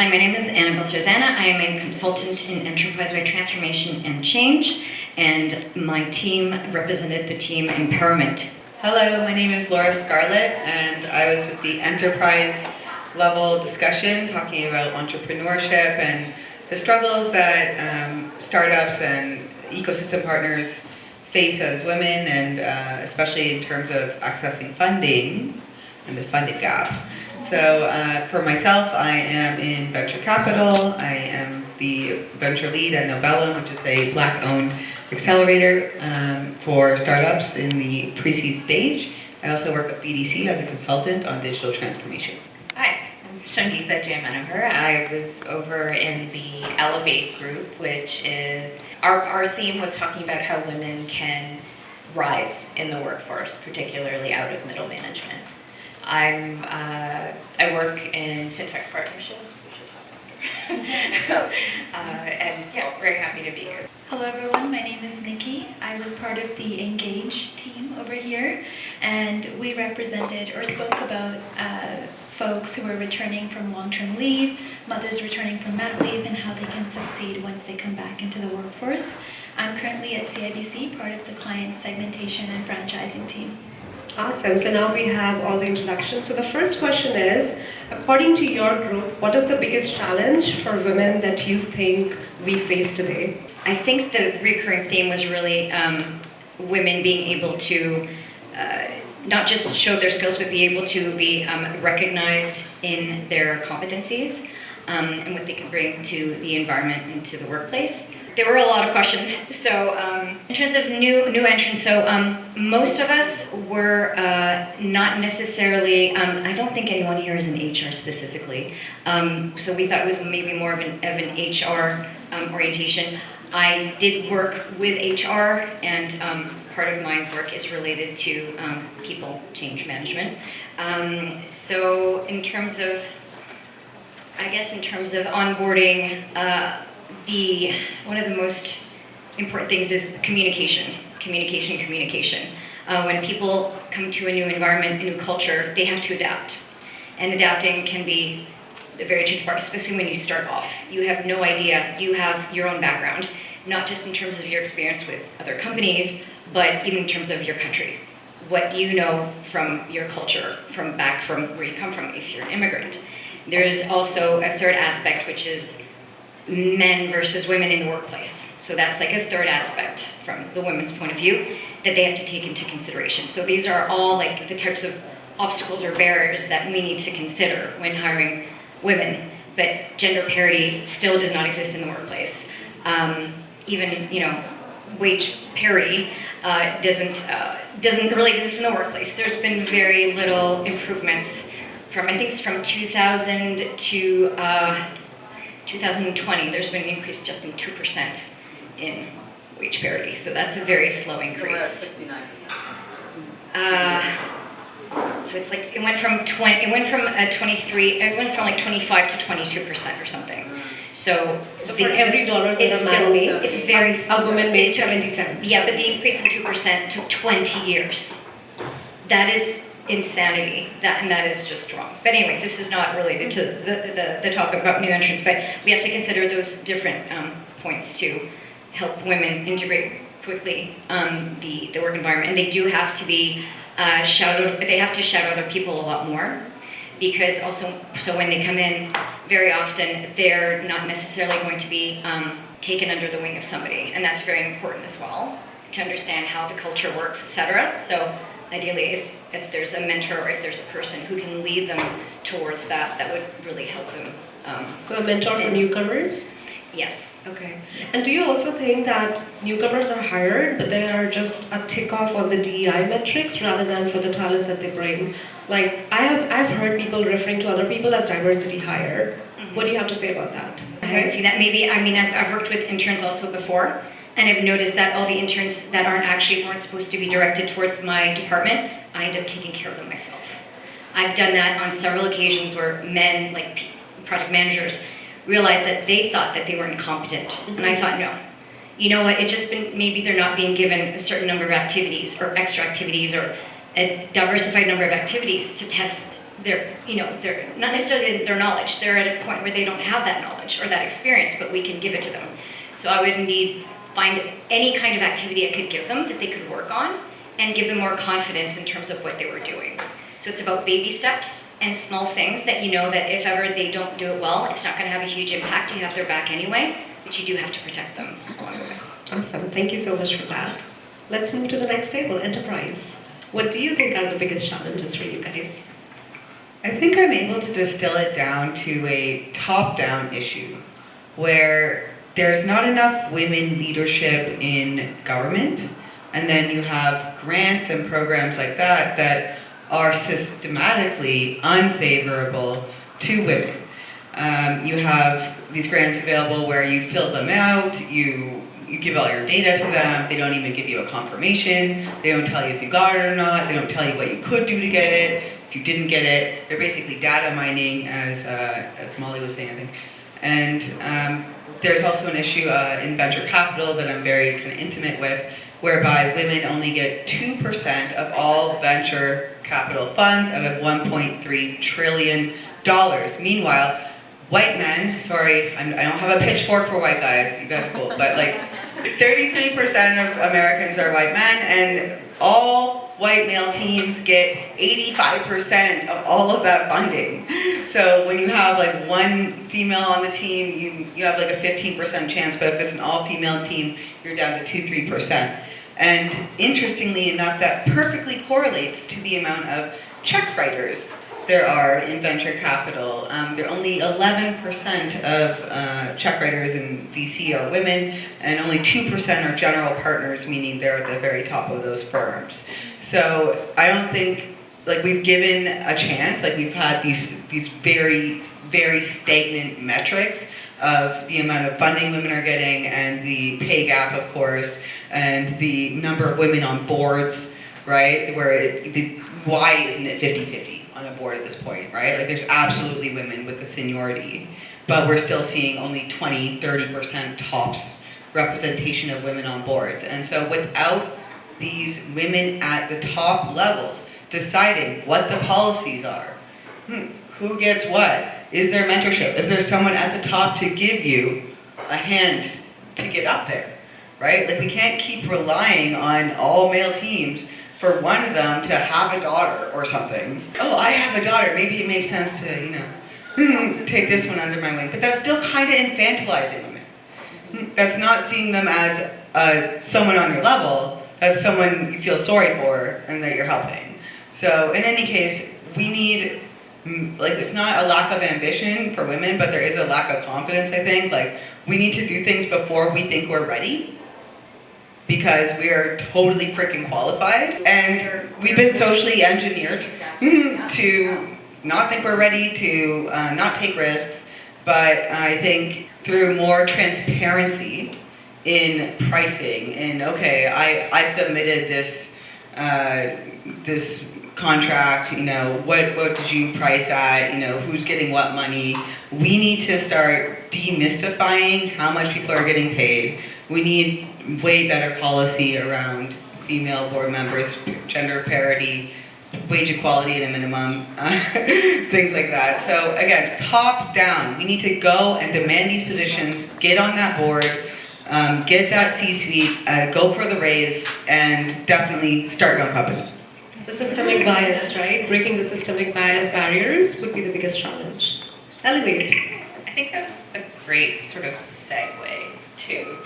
Hi, my name is Annabelle Sarzana. I am a consultant in enterprise-wide transformation and change, and my team represented the team empowerment. Hello, my name is Scarlett, and I was with the enterprise level discussion talking about entrepreneurship and the struggles that startups and ecosystem partners face as women, and especially in terms of accessing funding and the funding gap. So for myself, I am in venture capital. I am the venture lead at Novellum, which is a Black-owned accelerator for startups in the pre-seed stage. I also work at BDC as a consultant on digital transformation. Hi, I'm Shangeeta Jeyamanohar. I was over in the Elevate group, which is, our theme was talking about how women can rise in the workforce, particularly out of middle management. I work in Fintech partnership. And yeah, very happy to be here. Hello everyone, my name is Nikki. I was part of the Engage team over here, and we represented or spoke about folks who are returning from long-term leave, mothers returning from mat leave, and how they can succeed once they come back into the workforce. I'm currently at CIBC, part of the client segmentation and franchising team. Awesome. So now we have all the introductions. So the first question is, according to your group, what is the biggest challenge for women that you think we face today? I think the recurring theme was really women being able to not just show their skills, but be able to be recognized in their competencies and what they can bring to the environment and to the workplace. There were a lot of questions. So in terms of new entrants, so most of us were not necessarily, I don't think anyone here is in HR specifically. So we thought it was maybe more of an HR orientation. I did work with HR, and part of my work is related to people change management. So in terms of onboarding, one of the most important things is communication. When people come to a new environment, a new culture, they have to adapt. And adapting can be a very tricky part, especially when you start off. You have no idea. You have your own background, not just in terms of your experience with other companies, but even in terms of your country. What you know from your culture, from where you come from, if you're an immigrant. There's also a third aspect, which is men versus women in the workplace. So that's like a third aspect from the women's point of view that they have to take into consideration. So these are all like the types of obstacles or barriers that we need to consider when hiring women. But gender parity still does not exist in the workplace. Even wage parity doesn't really exist in the workplace. There's been very little improvements from 2000 to 2020, there's been an increase just in 2% in wage parity. So that's a very slow increase. We're at 69%. So it's like it went from like 25 to 22% or something. So for every dollar that a man makes, it's very a woman makes 70 cents. Yeah, but the increase in 2% took 20 years. That is insanity, and that is just wrong. But anyway, this is not related to the topic about new entrants, but we have to consider those different points to help women integrate quickly the work environment. And they do have to be they have to shout other people a lot more, because also, so when they come in, very often they're not necessarily going to be taken under the wing of somebody, and that's very important as well, to understand how the culture works, etc. So ideally, if there's a mentor or if there's a person who can lead them towards that, that would really help them. So a mentor for newcomers? Yes. Okay. And do you also think that newcomers are hired, but they are just a tick off on the DEI metrics rather than for the talents that they bring? Like, I've heard people referring to other people as diversity hire. Mm-hmm. What do you have to say about that? I can see that. Maybe, I've worked with interns also before, and I've noticed that all the interns that weren't supposed to be directed towards my department, I end up taking care of them myself. I've done that on several occasions where men, like project managers, realized that they thought that they were incompetent. Mm-hmm. And I thought, no. You know what, maybe they're not being given a certain number of activities or extra activities or a diversified number of activities to test they're not necessarily their knowledge. They're at a point where they don't have that knowledge or that experience, but we can give it to them. So I would indeed find any kind of activity I could give them that they could work on and give them more confidence in terms of what they were doing. So it's about baby steps and small things that you know that if ever they don't do it well, it's not going to have a huge impact. You have their back anyway, but you do have to protect them along the way. Awesome. Thank you so much for that. Let's move to the next table, enterprise. What do you think are the biggest challenges for you guys? I think I'm able to distill it down to a top-down issue where there's not enough women leadership in government, and then you have grants and programs like that that are systematically unfavorable to women. You have these grants available where you fill them out, you give all your data to them, they don't even give you a confirmation, they don't tell you if you got it or not, they don't tell you what you could do to get it, if you didn't get it. They're basically data mining, as Molly was saying, I think. And there's also an issue in venture capital that I'm very kind of intimate with, whereby women only get 2% of all venture capital funds out of $1.3 trillion. Meanwhile, white men, sorry, I don't have a pitchfork for white guys, you guys are cool, but like 33% of Americans are white men, and all white male teams get 85% of all of that funding. So when you have like one female on the team, you have like a 15% chance, but if it's an all-female team, you're down to 2-3%. And interestingly enough, that perfectly correlates to the amount of check writers there are in venture capital. There are only 11% of check writers in VC are women, and only 2% are general partners, meaning they're at the very top of those firms. So I don't think like we've given a chance. Like we've had these very, very stagnant metrics of the amount of funding women are getting, and the pay gap, of course, and the number of women on boards, right? Where why isn't it 50-50 on a board at this point, right? Like there's absolutely women with the seniority, but we're still seeing only 20-30% tops representation of women on boards. And so without these women at the top levels deciding what the policies are, who gets what? Is there mentorship? Is there someone at the top to give you a hand to get up there, right? Like we can't keep relying on all male teams for one of them to have a daughter or something. Oh, I have a daughter, maybe it makes sense to, take this one under my wing. But that's still kind of infantilizing women. That's not seeing them as someone on your level, as someone you feel sorry for and that you're helping. So in any case, we need, like it's not a lack of ambition for women, but there is a lack of confidence, I think. Like we need to do things before we think we're ready, because we are totally freaking qualified, and we've been socially engineered to not think we're ready, to not take risks. But I think through more transparency in pricing, and okay, I submitted this this contract, what did you price at, who's getting what money. We need to start demystifying how much people are getting paid. We need way better policy around female board members, gender parity, wage equality at a minimum, things like that. So again, top down, we need to go and demand these positions, get on that board, get that C-suite, go for the raise, and definitely start young companies. So systemic bias, right? Breaking the systemic bias barriers would be the biggest challenge. Elevate. I think that was a great sort of segue to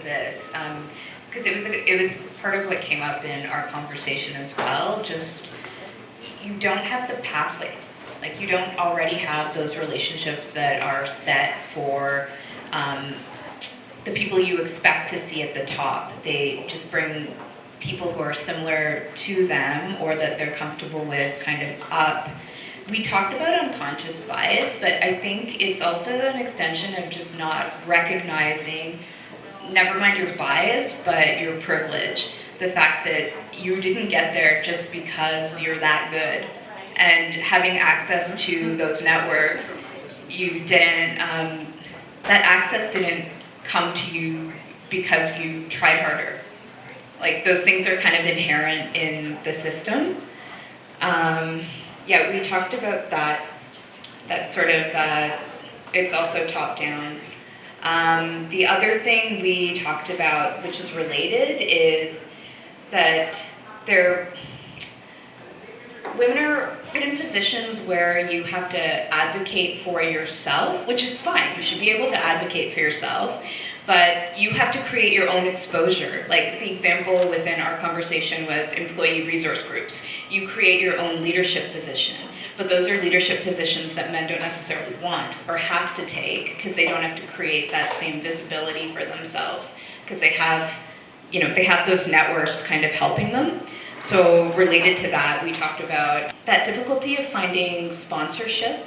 this, because it was part of what came up in our conversation as well. Just you don't have the pathways, like you don't already have those relationships that are set for the people you expect to see at the top. They just bring people who are similar to them or that they're comfortable with kind of up. We talked about unconscious bias, but I think it's also an extension of just not recognizing, never mind your bias, but your privilege. The fact that you didn't get there just because you're that good. And having access to those networks, you didn't, that access didn't come to you because you tried harder. Like those things are kind of inherent in the system. yeah, we talked about that sort of, it's also top down. The other thing we talked about, which is related, is that women are put in positions where you have to advocate for yourself, which is fine. You should be able to advocate for yourself, but you have to create your own exposure. Like the example within our conversation was employee resource groups. You create your own leadership position, but those are leadership positions that men don't necessarily want or have to take because they don't have to create that same visibility for themselves because they have those networks kind of helping them. So related to that, we talked about that difficulty of finding sponsorship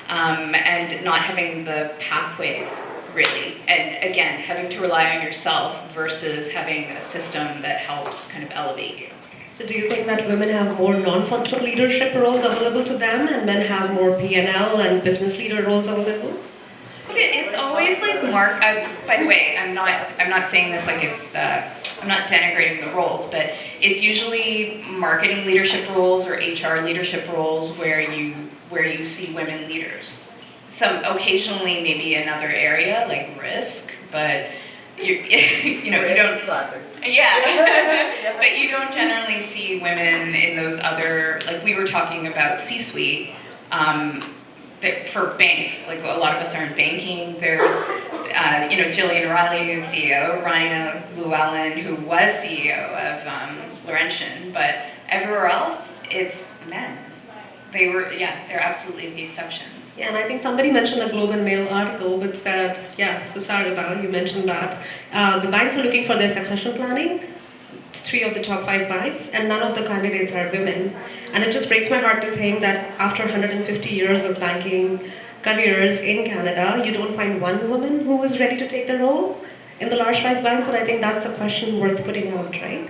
and not having the pathways really. And again, having to rely on yourself versus having a system that helps kind of elevate you. So do you think that women have more non-functional leadership roles available to them and men have more P&L and business leader roles available? It's always like by the way, I'm not saying this like it's, I'm not denigrating the roles, but it's usually marketing leadership roles or HR leadership roles where you see women leaders. Some occasionally maybe another area like risk, but you don't. Classic. Yeah, but you don't generally see women in those other, like we were talking about C-suite. For banks, like a lot of us are in banking, there's, Jillian Riley, who's CEO, Rania Llewellyn, who was CEO of Laurentian, but everywhere else, it's men. They're absolutely the exceptions. Yeah, and I think somebody mentioned a Globe and Mail article which said, so Scarlett, you mentioned that the banks are looking for their succession planning, 3 of the top 5 banks, and none of the candidates are women. And it just breaks my heart to think that after 150 years of banking careers in Canada, you don't find one woman who is ready to take the role in the large 5 banks, and I think that's a question worth putting out, right?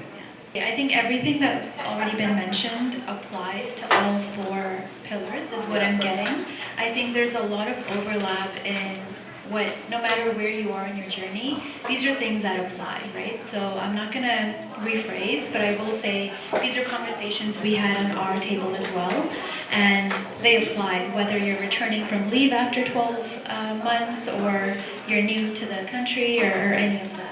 Yeah, I think everything that's already been mentioned applies to all 4 pillars, is what I'm getting. I think there's a lot of overlap in no matter where you are in your journey, these are things that apply, right? So I'm not gonna rephrase, but I will say these are conversations we had on our table as well, and they apply, whether you're returning from leave after 12 months or you're new to the country or any of that.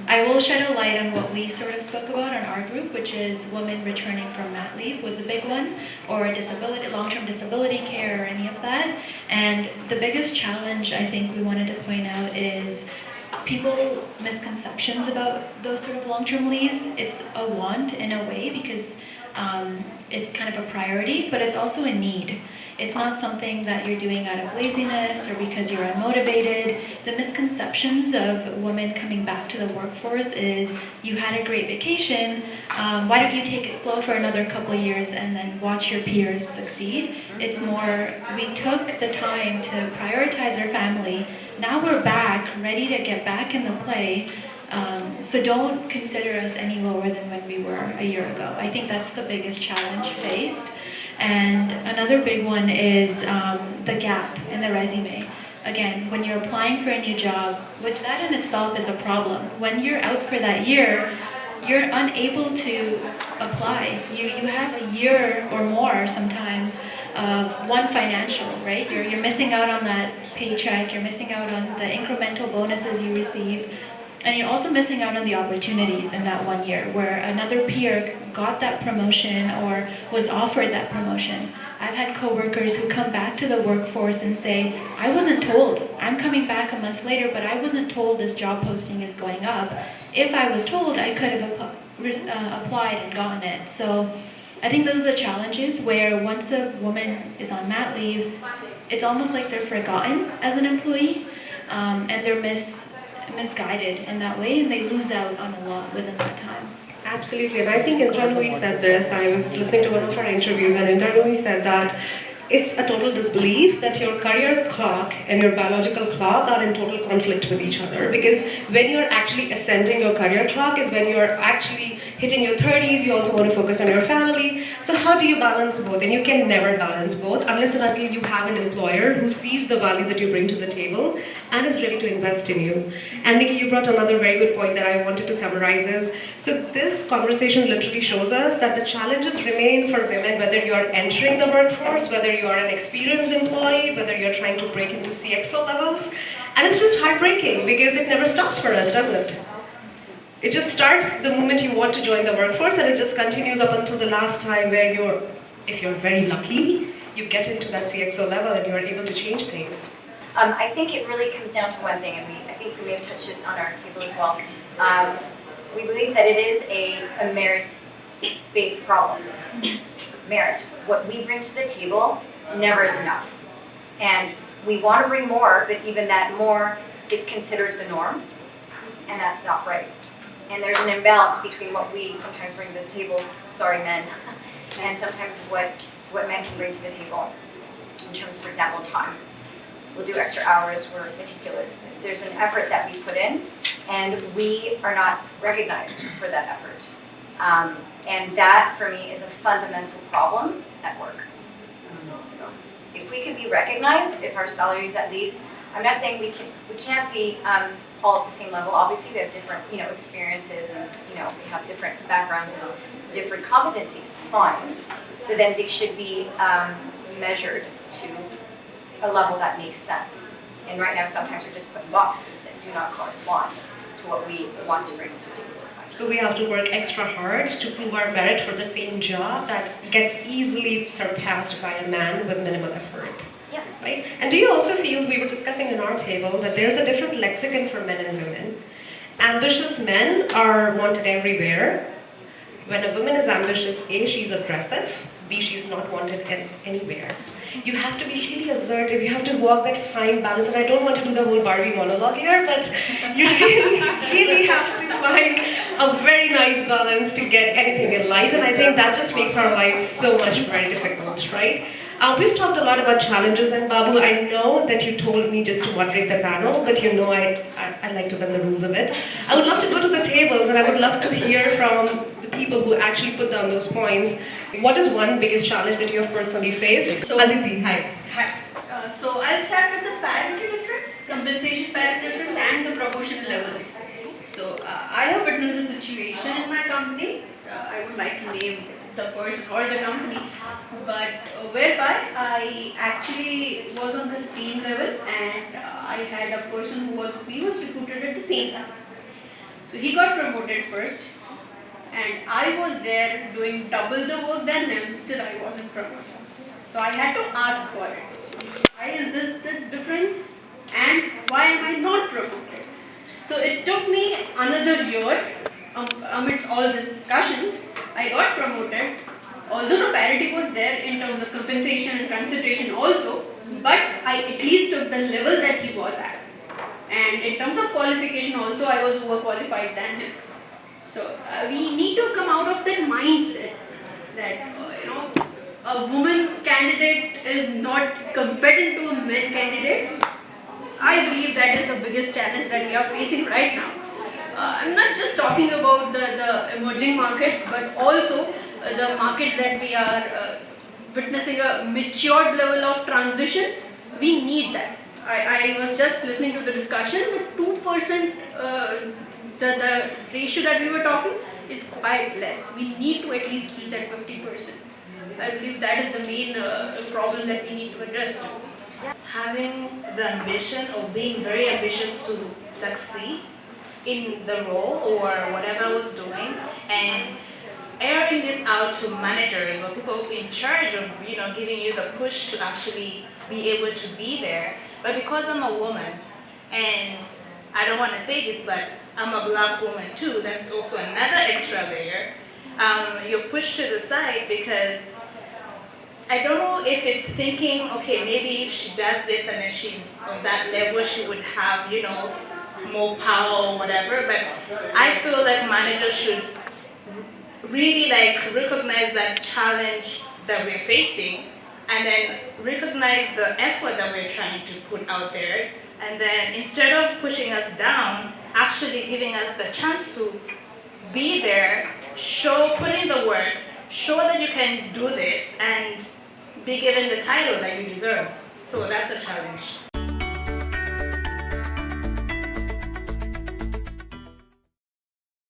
I will shed a light on what we sort of spoke about in our group, which is women returning from mat leave was a big one, or disability, long-term disability care or any of that. And the biggest challenge I think we wanted to point out is people misconceptions about those sort of long-term leaves. It's a want in a way because it's kind of a priority, but it's also a need. It's not something that you're doing out of laziness or because you're unmotivated. The misconceptions of women coming back to the workforce is you had a great vacation, why don't you take it slow for another couple of years and then watch your peers succeed? It's more, we took the time to prioritize our family. Now we're back, ready to get back in the play. So don't consider us any lower than when we were a year ago. I think that's the biggest challenge faced. And another big one is the gap in the resume. Again, when you're applying for a new job, which that in itself is a problem. When you're out for that year, you're unable to apply. You have a year or more sometimes of one financial, right? You're missing out on that paycheck, you're missing out on the incremental bonuses you receive. And you're also missing out on the opportunities in that 1 year where another peer got that promotion or was offered that promotion. I've had coworkers who come back to the workforce and say, I wasn't told. I'm coming back a month later, but I wasn't told this job posting is going up. If I was told, I could have applied and gotten it. So I think those are the challenges where once a woman is on mat leave, it's almost like they're forgotten as an employee, and they're misguided in that way, and they lose out on a lot within that time. Absolutely, and I think Indra Louis said this. I was listening to one of her interviews, and Indra Louis said that it's a total disbelief that your career clock and your biological clock are in total conflict with each other, because when you're actually ascending your career clock is when you're actually hitting your 30s, you also want to focus on your family. So how do you balance both? And you can never balance both unless and until you have an employer who sees the value that you bring to the table and is ready to invest in you. And Nikki, you brought another very good point that I wanted to summarize is, so this conversation literally shows us that the challenges remain for women, whether you are entering the workforce, whether you are an experienced employee, whether you're trying to break into CXO levels. And it's just heartbreaking because it never stops for us, does it? It just starts the moment you want to join the workforce, and it just continues up until the last time where if you're very lucky, you get into that CXO level and you're able to change things. I think it really comes down to one thing, and I think we may have touched it on our table as well. We believe that it is a merit-based problem. Merit, what we bring to the table, never is enough. And we want to bring more, but even that more is considered the norm, and that's not right. And there's an imbalance between what we sometimes bring to the table, sorry men, and sometimes what men can bring to the table in terms of, for example, time. We'll do extra hours, we're meticulous. There's an effort that we put in, and we are not recognized for that effort. And that, for me, is a fundamental problem at work. So if we could be recognized, if our salaries at least, I'm not saying we can't be all at the same level. Obviously, we have different, experiences, and we have different backgrounds and different competencies. Fine, but then they should be measured to a level that makes sense. And right now, sometimes we're just putting boxes that do not correspond to what we want to bring to the table at times. So we have to work extra hard to prove our merit for the same job that gets easily surpassed by a man with minimal effort. Yeah. Right? And do you also feel, we were discussing in our table, that there's a different lexicon for men and women? Ambitious men are wanted everywhere. When a woman is ambitious, A, she's aggressive, B, she's not wanted anywhere. You have to be really assertive, you have to walk that fine balance, and I don't want to do the whole Barbie monologue here, but you really have to find a very nice balance to get anything in life, and I think that just makes our lives so much very difficult, right? We've talked a lot about challenges, and Babu, I know that you told me just to moderate the panel, but I like to bend the rules a bit. I would love to go to the tables, and I would love to hear from the people who actually put down those points. What is one biggest challenge that you have personally faced? So, Aditi, hi. So I'll start with the parity difference, compensation parity difference, and the promotion levels. So I have witnessed a situation in my company. I would like to name the person or the company, but whereby I actually was on the same level, and I had a person who was recruited at the same time. So he got promoted first, and I was there doing double the work than him. Still, I wasn't promoted. So I had to ask for it. Why is this the difference, and why am I not promoted? So it took me another year, amidst all these discussions, I got promoted, although the parity was there in terms of compensation and consideration also, but I at least took the level that he was at. And in terms of qualification also, I was overqualified than him. So we need to come out of that mindset that, a woman candidate is not competent to a man candidate. I believe that is the biggest challenge that we are facing right now. I'm not just talking about the emerging markets, but also the markets that we are witnessing a matured level of transition. We need that. I was just listening to the discussion, but 2%, the ratio that we were talking is quite less. We need to at least reach at 50%. I believe that is the main problem that we need to address. Having the ambition or being very ambitious to succeed in the role or whatever I was doing, and airing this out to managers or people in charge of giving you the push to actually be able to be there. But because I'm a woman, and I don't want to say this, but I'm a black woman too, that's also another extra layer. You're pushed to the side because I don't know if it's thinking, okay, maybe if she does this and then she's on that level, she would have, more power or whatever. But I feel like managers should really recognize that challenge that we're facing, and then recognize the effort that we're trying to put out there. And then instead of pushing us down, actually giving us the chance to be there put in the work, show that you can do this, and be given the title that you deserve. So that's a challenge.